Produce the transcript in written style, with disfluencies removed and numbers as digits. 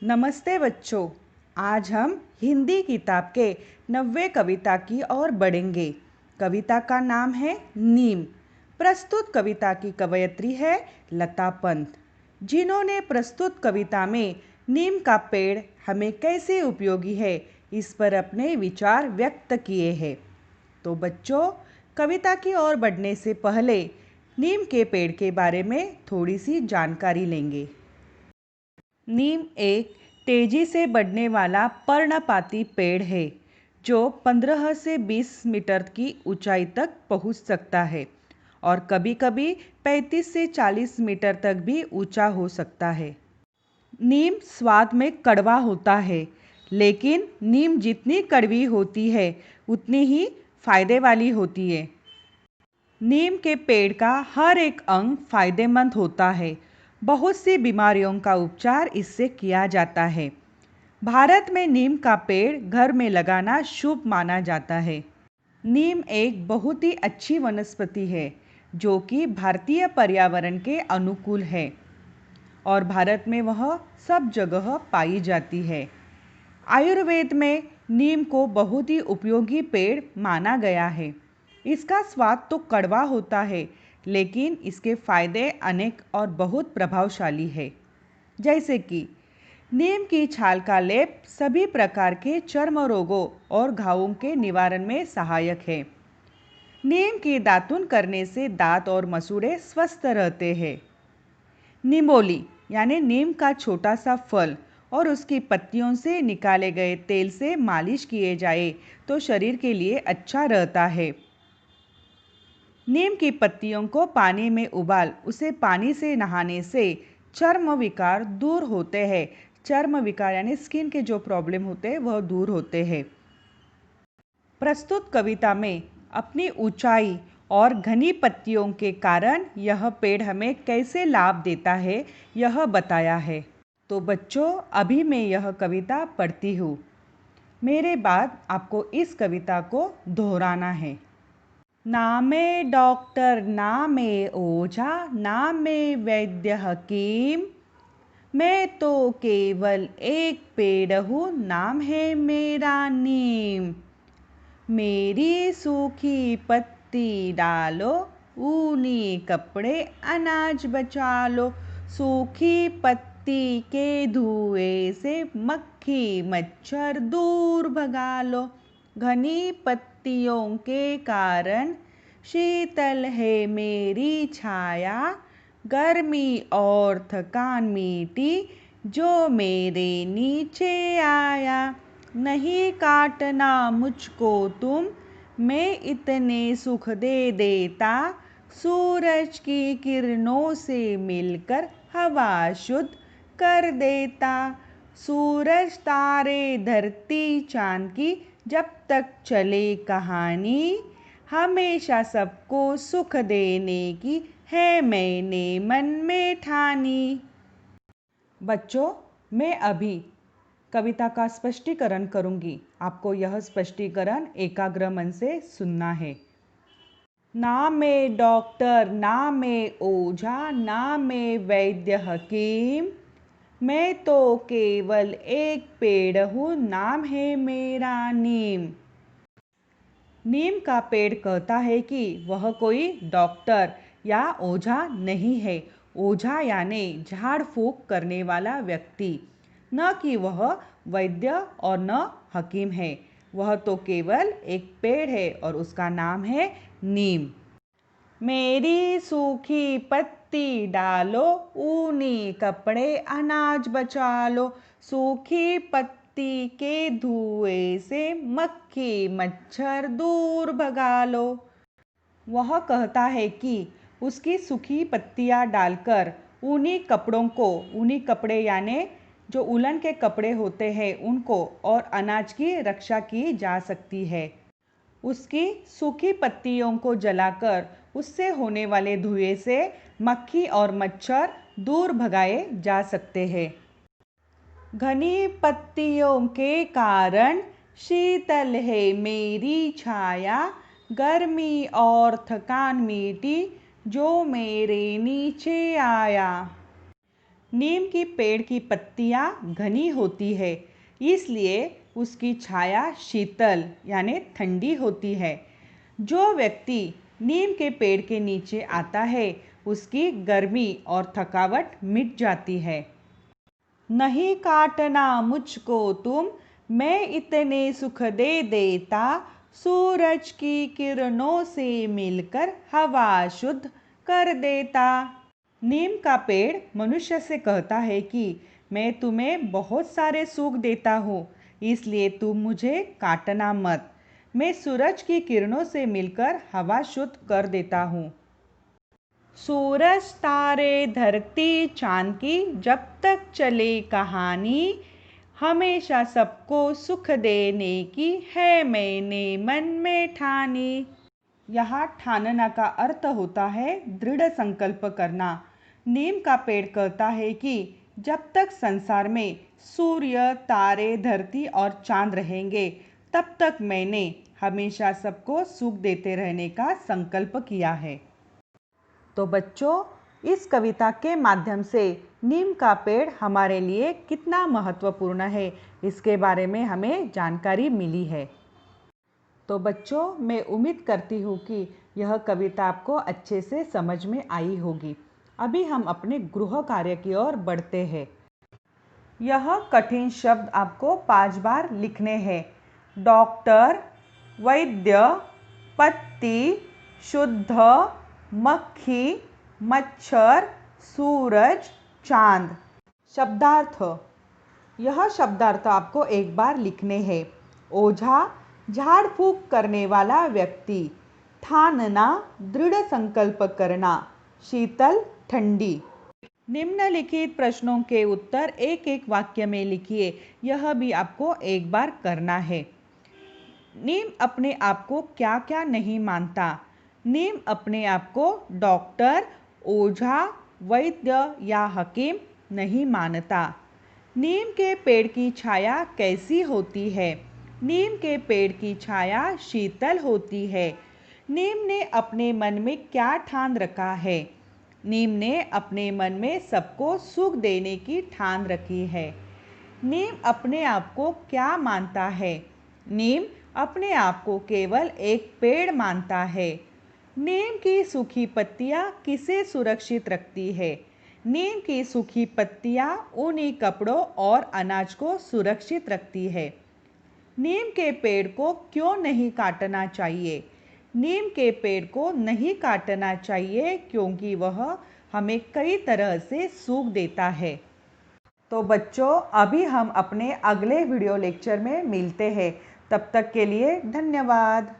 नमस्ते बच्चों। आज हम हिंदी किताब के 90 कविता की ओर बढ़ेंगे। कविता का नाम है नीम। प्रस्तुत कविता की कवयित्री है लता पंत, जिन्होंने प्रस्तुत कविता में नीम का पेड़ हमें कैसे उपयोगी है इस पर अपने विचार व्यक्त किए हैं। तो बच्चों, कविता की ओर बढ़ने से पहले नीम के पेड़ के बारे में थोड़ी सी जानकारी लेंगे। नीम एक तेजी से बढ़ने वाला पर्णपाती पेड़ है जो 15 से 20 मीटर की ऊंचाई तक पहुंच सकता है और कभी-कभी 35 से 40 मीटर तक भी ऊंचा हो सकता है। नीम स्वाद में कड़वा होता है, लेकिन नीम जितनी कड़वी होती है उतनी ही फायदे वाली होती है। नीम के पेड़ का हर एक अंग फायदेमंद होता है। बहुत सी बीमारियों का उपचार इससे किया जाता है। भारत में नीम का पेड़ घर में लगाना शुभ माना जाता है। नीम एक बहुत ही अच्छी वनस्पति है जो कि भारतीय पर्यावरण के अनुकूल है और भारत में वह सब जगह पाई जाती है। आयुर्वेद में नीम को बहुत ही उपयोगी पेड़ माना गया है। इसका स्वाद तो कड़वा होता है, लेकिन इसके फायदे अनेक और बहुत प्रभावशाली है। जैसे कि नीम की छाल का लेप सभी प्रकार के चर्म रोगों और घावों के निवारण में सहायक है। नीम की दातुन करने से दांत और मसूड़े स्वस्थ रहते हैं। निमोली यानी नीम का छोटा सा फल और उसकी पत्तियों से निकाले गए तेल से मालिश किए जाए तो शरीर के लिए अच्छा रहता है। नीम की पत्तियों को पानी में उबाल उसे पानी से नहाने से चर्म विकार दूर होते हैं। चर्म विकार यानी स्किन के जो प्रॉब्लम होते हैं वह दूर होते हैं। प्रस्तुत कविता में अपनी ऊंचाई और घनी पत्तियों के कारण यह पेड़ हमें कैसे लाभ देता है यह बताया है। तो बच्चों, अभी मैं यह कविता पढ़ती हूँ। मेरे बाद आपको इस कविता को दोहराना है। ना मैं डॉक्टर, ना मैं ओझा, ना मैं वैद्य हकीम, मैं तो केवल एक पेड़ हूँ, नाम है मेरा नीम। मेरी सूखी पत्ती डालो, ऊनी कपड़े अनाज बचा लो। सूखी पत्ती के धुएं से मक्खी मच्छर दूर भगा लो। घनी पत्तियों के कारण शीतल है मेरी छाया, गर्मी और थकान मिटी जो मेरे नीचे आया। नहीं काटना मुझको तुम, मैं इतने सुख दे देता, सूरज की किरणों से मिलकर हवा शुद्ध कर देता। सूरज तारे धरती चांद की जब तक चले कहानी, हमेशा सबको सुख देने की है मैंने मन में ठानी। बच्चों, मैं अभी कविता का स्पष्टीकरण करूंगी। आपको यह स्पष्टीकरण एकाग्र मन से सुनना है। ना मैं डॉक्टर, ना मैं ओझा, ना मैं वैद्य हकीम, मैं तो केवल एक पेड़ हूँ, नाम है मेरा नीम। नीम का पेड़ कहता है कि वह कोई डॉक्टर या ओझा नहीं है। ओझा यानी झाड़ फूंक करने वाला व्यक्ति, न कि वह वैद्य और न हकीम है। वह तो केवल एक पेड़ है और उसका नाम है नीम। मेरी सूखी पत्ती डालो, ऊनी कपड़े अनाज बचा लो। सूखी पत्ती के धुएं से मक्खी मच्छर दूर भगा लो। वह कहता है कि उसकी सूखी पत्तियां डालकर ऊनी कपड़ों को, ऊनी कपड़े यानी जो उलन के कपड़े होते हैं उनको, और अनाज की रक्षा की जा सकती है। उसकी सूखी पत्तियों को जलाकर उससे होने वाले धुएं से मक्खी और मच्छर दूर भगाए जा सकते हैं। घनी पत्तियों के कारण शीतल है मेरी छाया, गर्मी और थकान मिटी जो मेरे नीचे आया। नीम की पेड़ की पत्तियां घनी होती है, इसलिए उसकी छाया शीतल यानी ठंडी होती है। जो व्यक्ति नीम के पेड़ के नीचे आता है उसकी गर्मी और थकावट मिट जाती है। नहीं काटना मुझको तुम, मैं इतने सुख दे देता, सूरज की किरणों से मिलकर हवा शुद्ध कर देता। नीम का पेड़ मनुष्य से कहता है कि मैं तुम्हें बहुत सारे सुख देता हूँ, इसलिए तुम मुझे काटना मत। मैं सूरज की किरणों से मिलकर हवा शुद्ध कर देता हूँ। सूरज तारे धरती चांद की जब तक चले कहानी, हमेशा सबको सुख देने की है मैंने मन में ठानी। यहाँ ठानना का अर्थ होता है दृढ़ संकल्प करना। नीम का पेड़ कहता है कि जब तक संसार में सूर्य, तारे, धरती और चांद रहेंगे, तब तक मैंने हमेशा सबको सुख देते रहने का संकल्प किया है। तो बच्चों, इस कविता के माध्यम से नीम का पेड़ हमारे लिए कितना महत्वपूर्ण है, इसके बारे में हमें जानकारी मिली है। तो बच्चों, मैं उम्मीद करती हूँ कि यह कविता आपको अच्छे से समझ में आई होगी। अभी हम अपने गृह कार्य की ओर बढ़ते हैं। यह कठिन शब्द आपको 5 बार लिखने हैं। डॉक्टर, वैद्य, पत्ती, शुद्ध, मक्खी, मच्छर, सूरज, चांद। शब्दार्थ। यह शब्दार्थ आपको एक बार लिखने हैं। ओझा, झाड़ फूक करने वाला व्यक्ति। ठानना, दृढ़ संकल्प करना। शीतल, ठंडी। निम्नलिखित प्रश्नों के उत्तर एक एक वाक्य में लिखिए। यह भी आपको एक बार करना है। नीम अपने आप को क्या क्या नहीं मानता? नीम अपने आप को डॉक्टर, ओझा, वैद्य या हकीम नहीं मानता। नीम के पेड़ की छाया कैसी होती है? नीम के पेड़ की छाया शीतल होती है। नीम ने अपने मन में क्या ठान रखा है? नीम ने अपने मन में सबको सुख देने की ठान रखी है। नीम अपने आप को क्या मानता है? नीम अपने आप को केवल एक पेड़ मानता है। नीम की सूखी पत्तियां किसे सुरक्षित रखती है? नीम की सूखी पत्तियां ऊनी कपड़ों और अनाज को सुरक्षित रखती है। नीम के पेड़ को क्यों नहीं काटना चाहिए? नीम के पेड़ को नहीं काटना चाहिए क्योंकि वह हमें कई तरह से सुख देता है। तो बच्चों, अभी हम अपने अगले वीडियो लेक्चर में मिलते हैं। तब तक के लिए धन्यवाद।